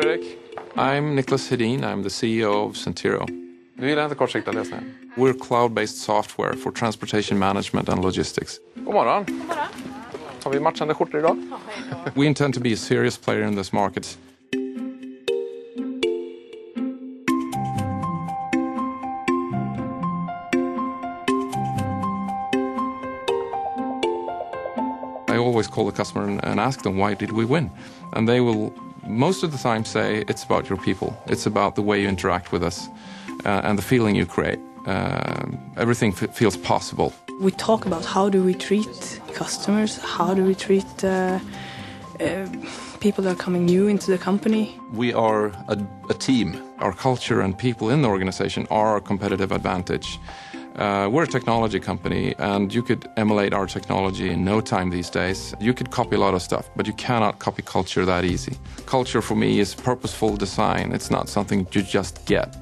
Erik. I'm Nicholas Hedin. I'm the CEO of Centrino. Du gillar inte kortsiktiga lösningar? We're cloud-based software for transportation management and logistics. God morgon. God morgon. Har vi matchande skjortor idag? We intend to be a serious player in this market. I always call the customer and ask them, why did we win? And they will most of the time say, it's about your people. It's about the way you interact with us and the feeling you create. Everything feels possible. We talk about how do we treat customers, how do we treat people that are coming new into the company. We are a team. Our culture and people in the organization are our competitive advantage. We're a technology company, and you could emulate our technology in no time these days. You could copy a lot of stuff, but you cannot copy culture that easy. Culture for me is purposeful design. It's not something you just get.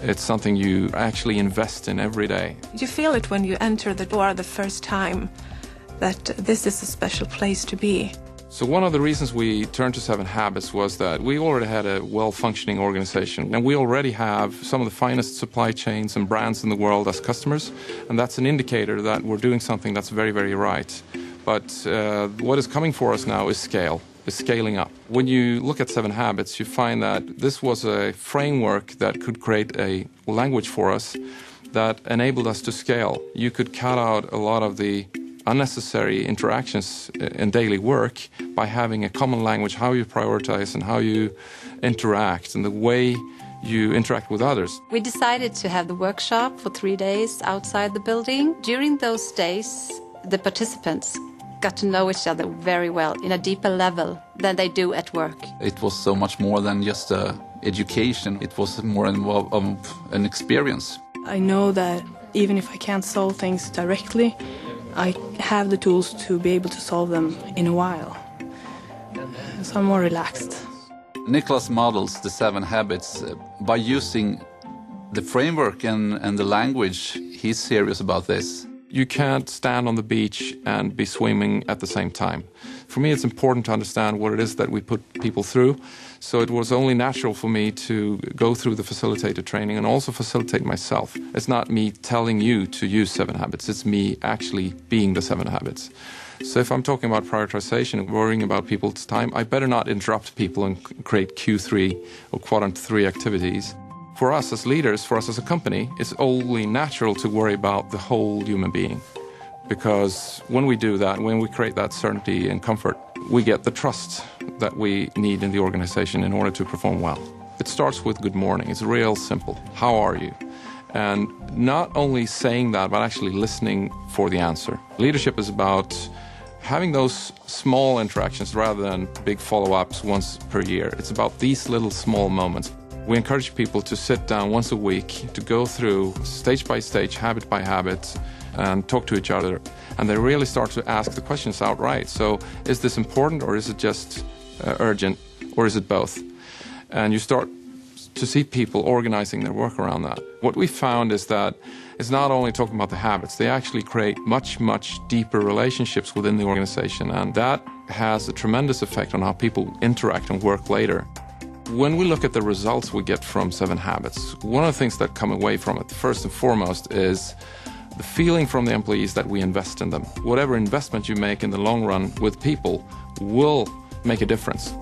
It's something you actually invest in every day. You feel it when you enter the door the first time, that this is a special place to be. So one of the reasons we turned to 7 Habits was that we already had a well-functioning organization, and we already have some of the finest supply chains and brands in the world as customers, and that's an indicator that we're doing something that's very, very right. But what is coming for us now is scale, is scaling up. When you look at 7 Habits, you find that this was a framework that could create a language for us that enabled us to scale. You could cut out a lot of the unnecessary interactions in daily work by having a common language, how you prioritize and how you interact and the way you interact with others. We decided to have the workshop for 3 days outside the building. During those days, the participants got to know each other very well in a deeper level than they do at work. It was so much more than just education. It was more of an experience. I know that even if I can't solve things directly, I have the tools to be able to solve them in a while. So I'm more relaxed. Nicholas models the 7 Habits by using the framework and the language. He's serious about this. You can't stand on the beach and be swimming at the same time. For me, it's important to understand what it is that we put people through. So it was only natural for me to go through the facilitator training and also facilitate myself. It's not me telling you to use 7 Habits. It's me actually being the 7 Habits. So if I'm talking about prioritization and worrying about people's time, I better not interrupt people and create Q3 or quadrant 3 activities. For us as leaders, for us as a company, it's only natural to worry about the whole human being. Because when we do that, when we create that certainty and comfort, we get the trust that we need in the organization in order to perform well. It starts with good morning. It's real simple. How are you? And not only saying that, but actually listening for the answer. Leadership is about having those small interactions rather than big follow-ups once per year. It's about these little small moments. We encourage people to sit down once a week, to go through stage by stage, habit by habit, and talk to each other. And they really start to ask the questions outright. So is this important, or is it just urgent, or is it both? And you start to see people organizing their work around that. What we found is that it's not only talking about the habits, they actually create much, much deeper relationships within the organization. And that has a tremendous effect on how people interact and work later. When we look at the results we get from 7 Habits, one of the things that come away from it, first and foremost, is the feeling from the employees that we invest in them. Whatever investment you make in the long run with people will make a difference.